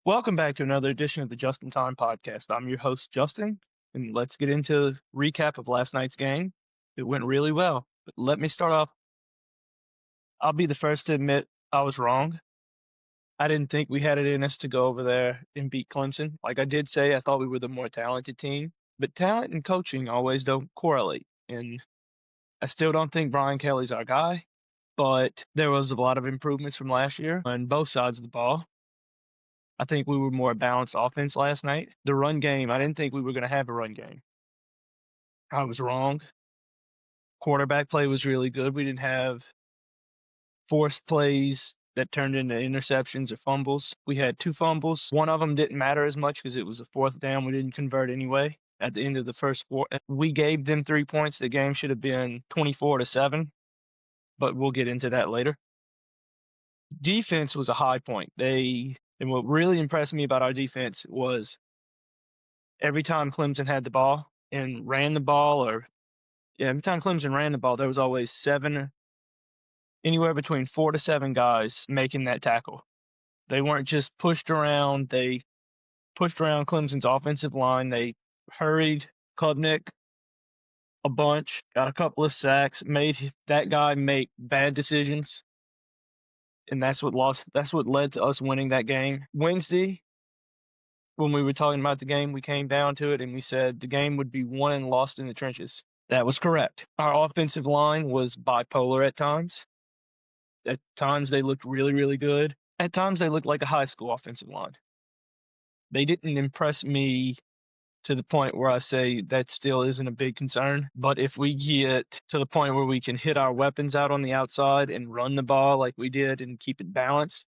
Welcome back to another edition of the Just in Time podcast. I'm your host, Justin, and let's get into a recap of last night's game. It went really well, but let me start off. I'll be the first to admit I was wrong. I didn't think we had it in us to go over there and beat Clemson. Like I did say, I thought we were the more talented team, but talent and coaching always don't correlate. And I still don't think Brian Kelly's our guy, but there was a lot of improvements from last year on both sides of the ball. I think we were more balanced offense last night. The run game, I didn't think we were going to have a run game. I was wrong. Quarterback play was really good. We didn't have forced plays that turned into interceptions or fumbles. We had two fumbles. One of them didn't matter as much because it was a fourth down. We didn't convert anyway. At the end of the first four, we gave them 3 points. The game should have been 24-7, but we'll get into that later. Defense was a high point. And what really impressed me about our defense was every time Clemson had the ball and ran the ball, every time Clemson ran the ball, there was always anywhere between 4 to 7 guys making that tackle. They weren't just pushed around. They pushed around Clemson's offensive line. They hurried Klubnik a bunch, got a couple of sacks, made that guy make bad decisions, and that's what led to us winning that game. Wednesday, when we were talking about the game, we came down to it and we said the game would be won and lost in the trenches. That was correct. Our offensive line was bipolar at times. At times they looked really, really good. At times they looked like a high school offensive line. They didn't impress me to the point where I say that still isn't a big concern. But if we get to the point where we can hit our weapons out on the outside and run the ball like we did and keep it balanced,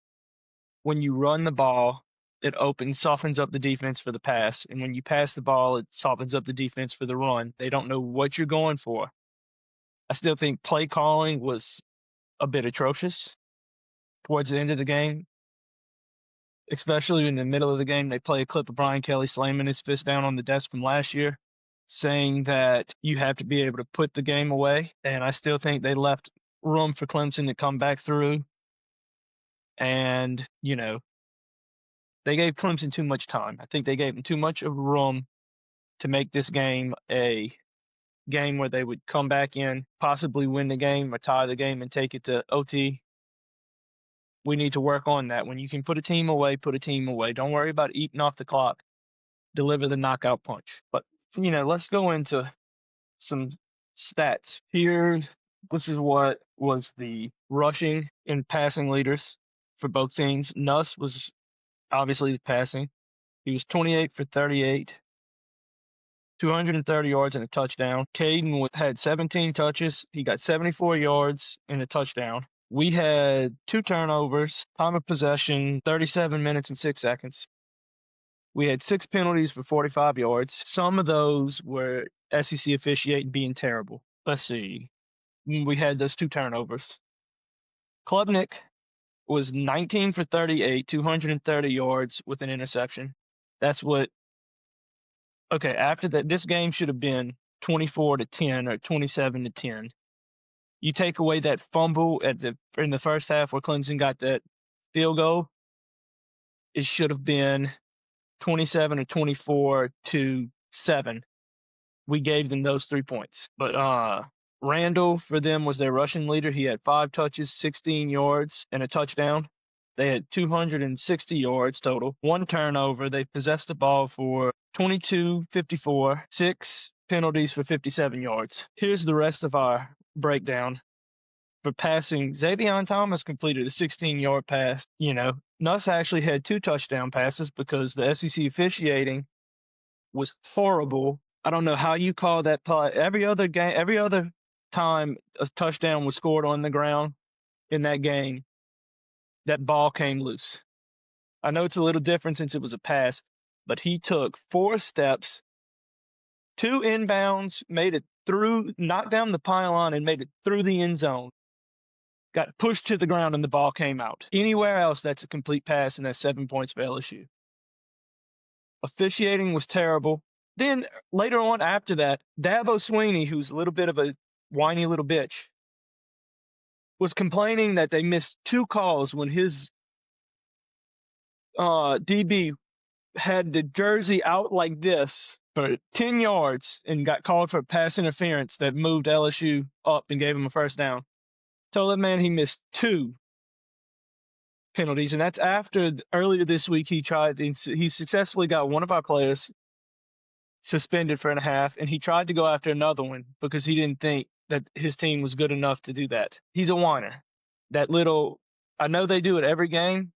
when you run the ball, it softens up the defense for the pass. And when you pass the ball, it softens up the defense for the run. They don't know what you're going for. I still think play calling was a bit atrocious towards the end of the game, especially in the middle of the game. They play a clip of Brian Kelly slamming his fist down on the desk from last year, saying that you have to be able to put the game away. And I still think they left room for Clemson to come back through. And, they gave Clemson too much time. I think they gave them too much of room to make this game a game where they would come back in, possibly win the game or tie the game and take it to OT. We need to work on that. When you can put a team away, put a team away. Don't worry about eating off the clock. Deliver the knockout punch. But, let's go into some stats. This is what was the rushing and passing leaders for both teams. Nuss was obviously passing. He was 28 for 38, 230 yards and a touchdown. Caden had 17 touches. He got 74 yards and a touchdown. We had 2 turnovers, time of possession, 37 minutes and 6 seconds. We had 6 penalties for 45 yards. Some of those were SEC officiating being terrible. Let's see. We had those 2 turnovers. Klubnik was 19 for 38, 230 yards with an interception. After that, this game should have been 24-10 or 27-10. You take away that fumble in the first half where Clemson got that field goal, it should have been 27 or 24-7. We gave them those 3 points. But Randall for them was their rushing leader. He had 5 touches, 16 yards, and a touchdown. They had 260 yards total. 1 turnover. They possessed the ball for 22-54, 6 penalties for 57 yards. Here's the rest of our breakdown. For passing, Xavier Thomas completed a 16-yard pass. Nuss actually had 2 touchdown passes because the SEC officiating was horrible. I don't know how you call that play. Every other time a touchdown was scored on the ground in that game, that ball came loose. I know it's a little different since it was a pass, but he took 4 steps, 2 inbounds, made it through, knocked down the pylon and made it through the end zone. Got pushed to the ground and the ball came out. Anywhere else, that's a complete pass and that's 7 points for LSU. Officiating was terrible. Then later on after that, Dabo Sweeney, who's a little bit of a whiny little bitch, was complaining that they missed 2 calls when his DB had the jersey out like this for 10 yards and got called for pass interference that moved LSU up and gave him a first down. Told that man he missed 2 penalties, and that's after earlier this week he successfully got one of our players suspended for a half, and he tried to go after another one because he didn't think that his team was good enough to do that. He's a whiner. I know they do it every game.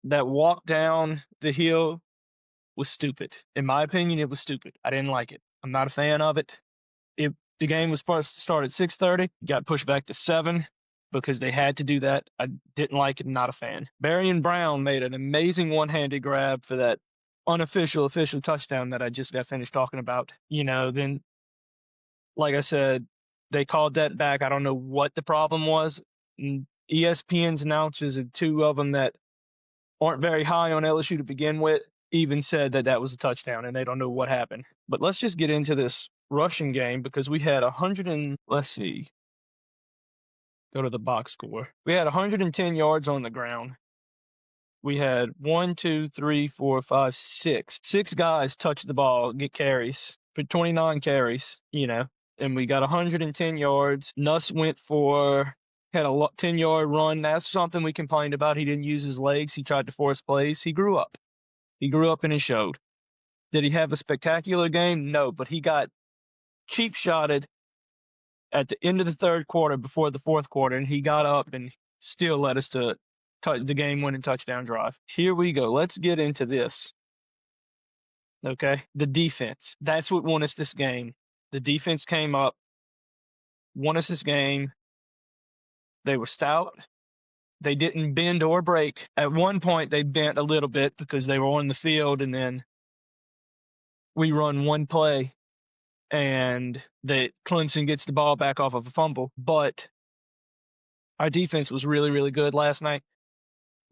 That walk down the hill was stupid. In my opinion, it was stupid. I didn't like it. I'm not a fan of it. The game was supposed to start at 6:30, got pushed back to 7 because they had to do that. I didn't like it. Not a fan. Barry Brown made an amazing one-handed grab for that official touchdown that I just got finished talking about. Then, like I said, they called that back. I don't know what the problem was. And ESPN's announcers, and 2 of them that aren't very high on LSU to begin with, even said that was a touchdown, and they don't know what happened. But let's just get into this rushing game because we had 100 and, let's see, go to the box score. We had 110 yards on the ground. We had 6 guys touch the ball, get carries for 29 carries, and we got 110 yards. Nuss had a 10-yard run. That's something we complained about. He didn't use his legs. He tried to force plays. He grew up. And he showed. Did he have a spectacular game? No, but he got cheap shotted at the end of the third quarter before the fourth quarter, and he got up and still led us to the game-winning touchdown drive. Here we go. Let's get into this. Okay? The defense. That's what won us this game. The defense came up, won us this game. They were stout. They didn't bend or break. At one point, they bent a little bit because they were on the field, and then we run one play, and Clemson gets the ball back off of a fumble. But our defense was really, really good last night.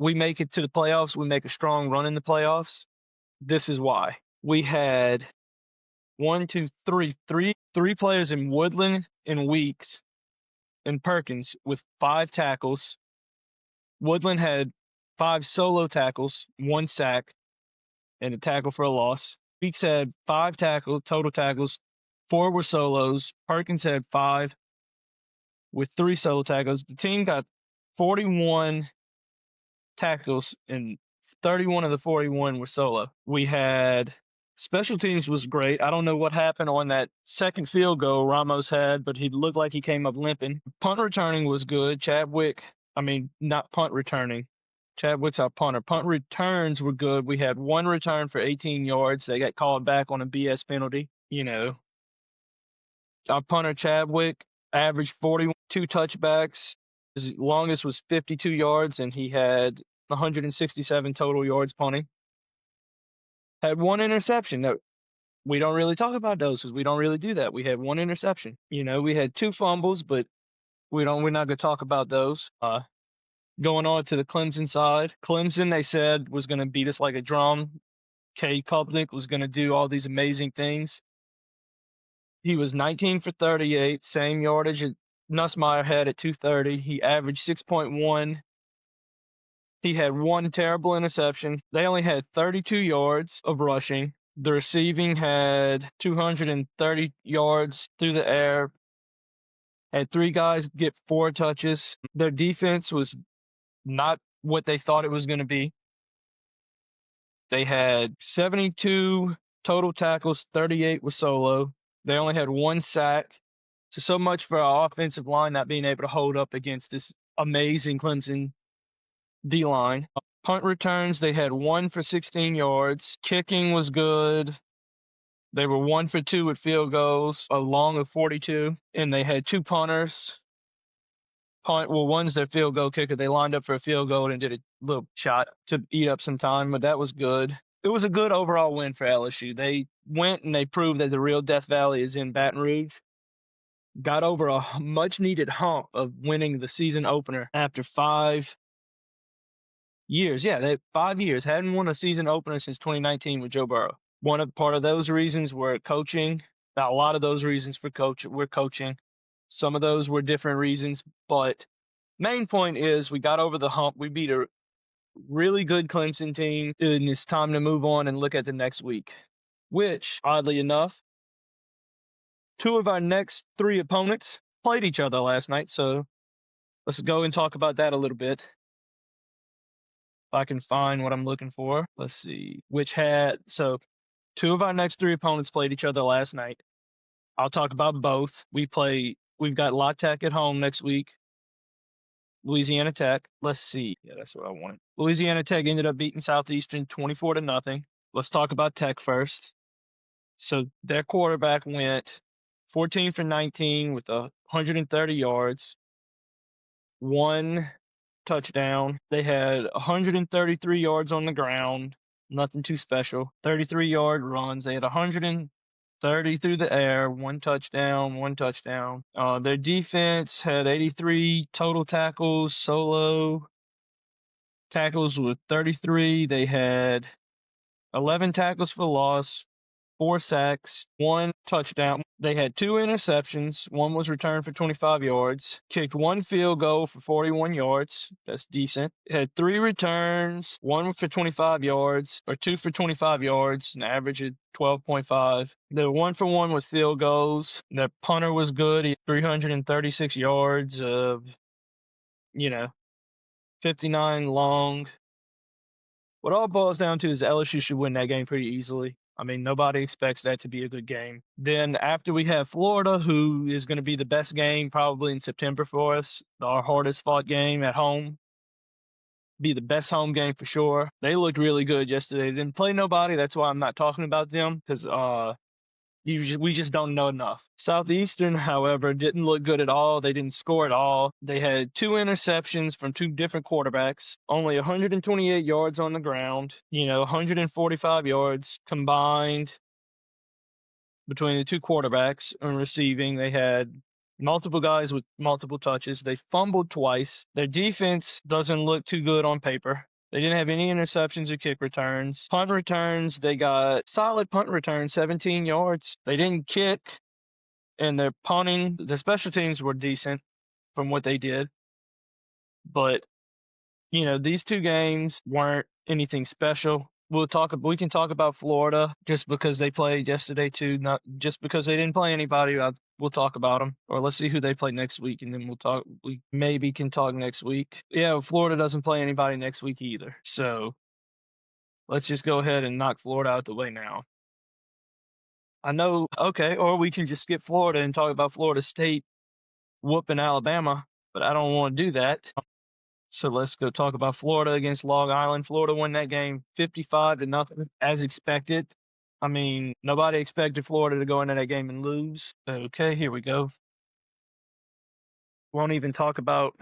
We make it to the playoffs. We make a strong run in the playoffs. This is why. We had three players in Woodland and Weeks and Perkins with 5 tackles. Woodland had 5 solo tackles, 1 sack, and a tackle for a loss. Weeks had 5 total tackles, 4 were solos. Perkins had 5 with 3 solo tackles. The team got 41 tackles, and 31 of the 41 were solo. We had special teams was great. I don't know what happened on that second field goal Ramos had, but he looked like he came up limping. Punt returning was good. Not punt returning. Chadwick's our punter. Punt returns were good. We had 1 return for 18 yards. They got called back on a BS penalty. Our punter Chadwick averaged 42 touchbacks. His longest was 52 yards, and he had 167 total yards punting. Had 1 interception. No, we don't really talk about those because we don't really do that. We had 1 interception. We had 2 fumbles, but we're not going to talk about those. Going on to the Clemson side. Clemson, they said, was going to beat us like a drum. K. Kupnick was going to do all these amazing things. He was 19 for 38, same yardage that Nussmeier had at 230. He averaged 6.1. He had 1 terrible interception. They only had 32 yards of rushing. The receiving had 230 yards through the air. Had 3 guys get 4 touches. Their defense was not what they thought it was going to be. They had 72 total tackles, 38 were solo. They only had 1 sack. So much for our offensive line not being able to hold up against this amazing Clemson D-line. Punt returns, they had 1 for 16 yards. Kicking was good. They were 1 for 2 with field goals, a long of 42. And they had 2 punters. One's their field goal kicker. They lined up for a field goal and did a little shot to eat up some time, but that was good. It was a good overall win for LSU. They went and they proved that the real Death Valley is in Baton Rouge. Got over a much-needed hump of winning the season opener after 5 years. Yeah, they 5 years. Hadn't won a season opener since 2019 with Joe Burrow. Part of those reasons were coaching. A lot of those reasons were coaching. Some of those were different reasons, but main point is we got over the hump. We beat a really good Clemson team, and it's time to move on and look at the next week, which, oddly enough, two of our next three opponents played each other last night. So let's go and talk about that a little bit. If I can find what I'm looking for. Let's see. So two of our next three opponents played each other last night. I'll talk about both. We've got La Tech at home next week. Louisiana Tech. Let's see. Yeah, that's what I wanted. Louisiana Tech ended up beating Southeastern 24-0. Let's talk about Tech first. So their quarterback went 14 for 19 with 130 yards, one touchdown. They had 133 yards on the ground, nothing too special. 33-yard runs. They had 130 through the air, one touchdown. Their defense had 83 total tackles, solo tackles with 33. They had 11 tackles for loss, 4 sacks, 1 touchdown. They had 2 interceptions. One was returned for 25 yards. Kicked 1 field goal for 41 yards. That's decent. Had 3 returns, 1 for 25 yards, or 2 for 25 yards, an average of 12.5. They're 1 for 1 with field goals. Their punter was good. He had 336 yards of, 59 long. What all boils down to is LSU should win that game pretty easily. I mean, nobody expects that to be a good game. Then after we have Florida, who is going to be the best game probably in September for us, our hardest fought game at home. Be the best home game for sure. They looked really good yesterday. They didn't play nobody. That's why I'm not talking about them, because we just don't know enough. Southeastern, however, didn't look good at all. They didn't score at all. They had 2 interceptions from 2 different quarterbacks, only 128 yards on the ground, 145 yards combined between the 2 quarterbacks on receiving. They had multiple guys with multiple touches. They fumbled twice. Their defense doesn't look too good on paper. They didn't have any interceptions or kick returns. Punt returns, they got solid punt returns, 17 yards. They didn't kick, and their punting, the special teams were decent from what they did. But, these 2 games weren't anything special. We can talk about Florida just because they played yesterday too, not just because they didn't play anybody. We'll talk about them, or let's see who they play next week, and then we maybe can talk next week. Yeah, Florida doesn't play anybody next week either. So let's just go ahead and knock Florida out the way now. I know, okay, or we can just skip Florida and talk about Florida State whooping Alabama, but I don't want to do that. So let's go talk about Florida against Long Island. Florida won that game 55-0, as expected. I mean, nobody expected Florida to go into that game and lose. Okay, here we go. We're not going to talk about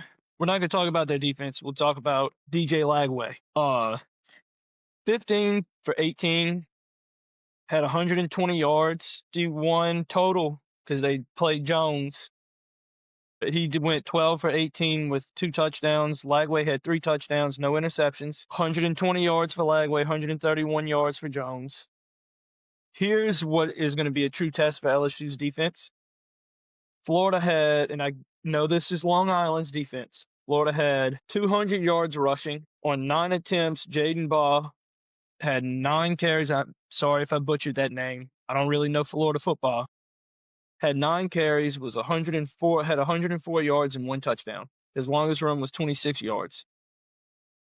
their defense. We'll talk about DJ Lagway. 15 for 18, had 120 yards, D1 total because they played Jones. But he went 12 for 18 with 2 touchdowns. Lagway had 3 touchdowns, no interceptions. 120 yards for Lagway, 131 yards for Jones. Here's what is going to be a true test for LSU's defense. Florida had, and I know this is Long Island's defense, Florida had 200 yards rushing on 9 attempts. Jaden Baugh had 9 carries. I'm sorry if I butchered that name. I don't really know Florida football. Had 9 carries, had 104 yards and 1 touchdown. His longest run was 26 yards.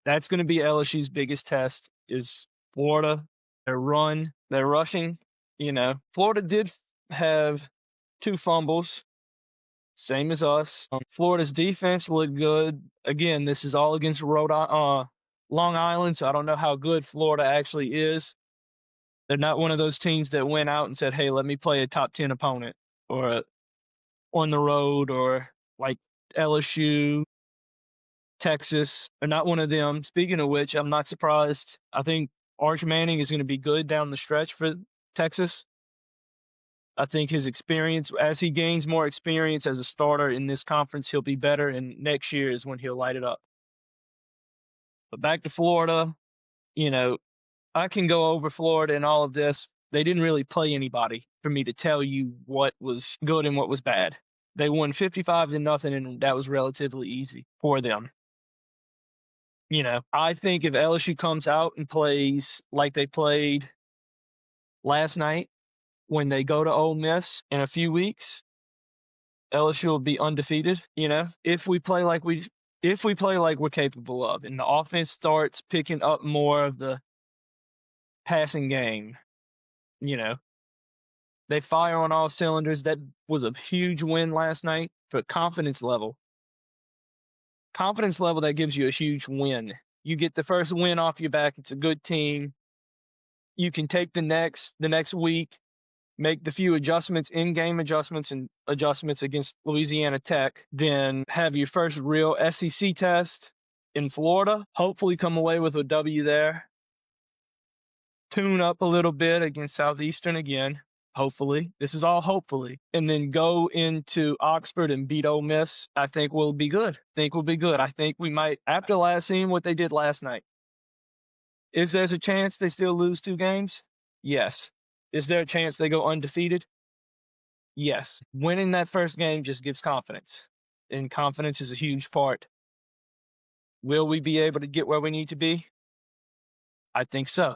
That's going to be LSU's biggest test is Florida, their run, their rushing. Florida did have 2 fumbles, same as us. Florida's defense looked good. Again, this is all against Long Island, so I don't know how good Florida actually is. They're not one of those teams that went out and said, hey, let me play a top 10 opponent, or on the road, or like LSU, Texas. They're not one of them. Speaking of which, I'm not surprised. I think Arch Manning is going to be good down the stretch for Texas. I think his experience, as he gains more experience as a starter in this conference, he'll be better, and next year is when he'll light it up. But back to Florida, I can go over Florida and all of this. They didn't really play anybody for me to tell you what was good and what was bad. They won 55-0, and that was relatively easy for them. I think if LSU comes out and plays like they played last night when they go to Ole Miss in a few weeks, LSU will be undefeated. If we play like we're capable of, and the offense starts picking up more of the passing game, you know, they fire on all cylinders. That was a huge win last night for confidence level. Confidence level that gives you a huge win. You get the first win off your back. It's a good team. You can take the next week, make the few adjustments, in-game adjustments and adjustments against Louisiana Tech, then have your first real SEC test in Florida. Hopefully come away with a W there. Tune up a little bit against Southeastern again. Hopefully. This is all hopefully. And then go into Oxford and beat Ole Miss. I think we'll be good. I think we might, after seeing what they did last night. Is there a chance they still lose 2 games? Yes. Is there a chance they go undefeated? Yes. Winning that first game just gives confidence. And confidence is a huge part. Will we be able to get where we need to be? I think so.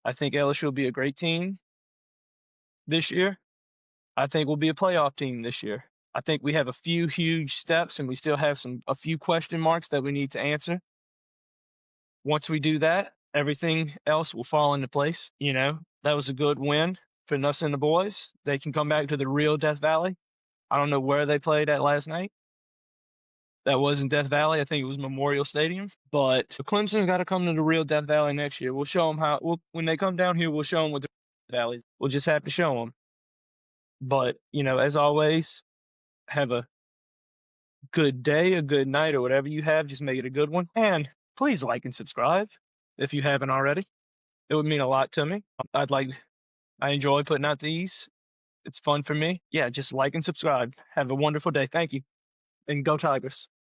I think LSU will be a great team this year. I think we'll be a playoff team this year. I think we have a few huge steps and we still have a few question marks that we need to answer. Once we do that, everything else will fall into place. That was a good win for us and the boys. They can come back to the real Death Valley. I don't know where they played at last night. That wasn't Death Valley. I think it was Memorial Stadium. But Clemson's got to come to the real Death Valley next year. We'll show them when they come down here, we'll show them what the Valley is. We'll just have to show them. But, as always, have a good day, a good night, or whatever you have. Just make it a good one. And please like and subscribe if you haven't already. It would mean a lot to me. I enjoy putting out these. It's fun for me. Yeah, just like and subscribe. Have a wonderful day. Thank you. And go Tigers.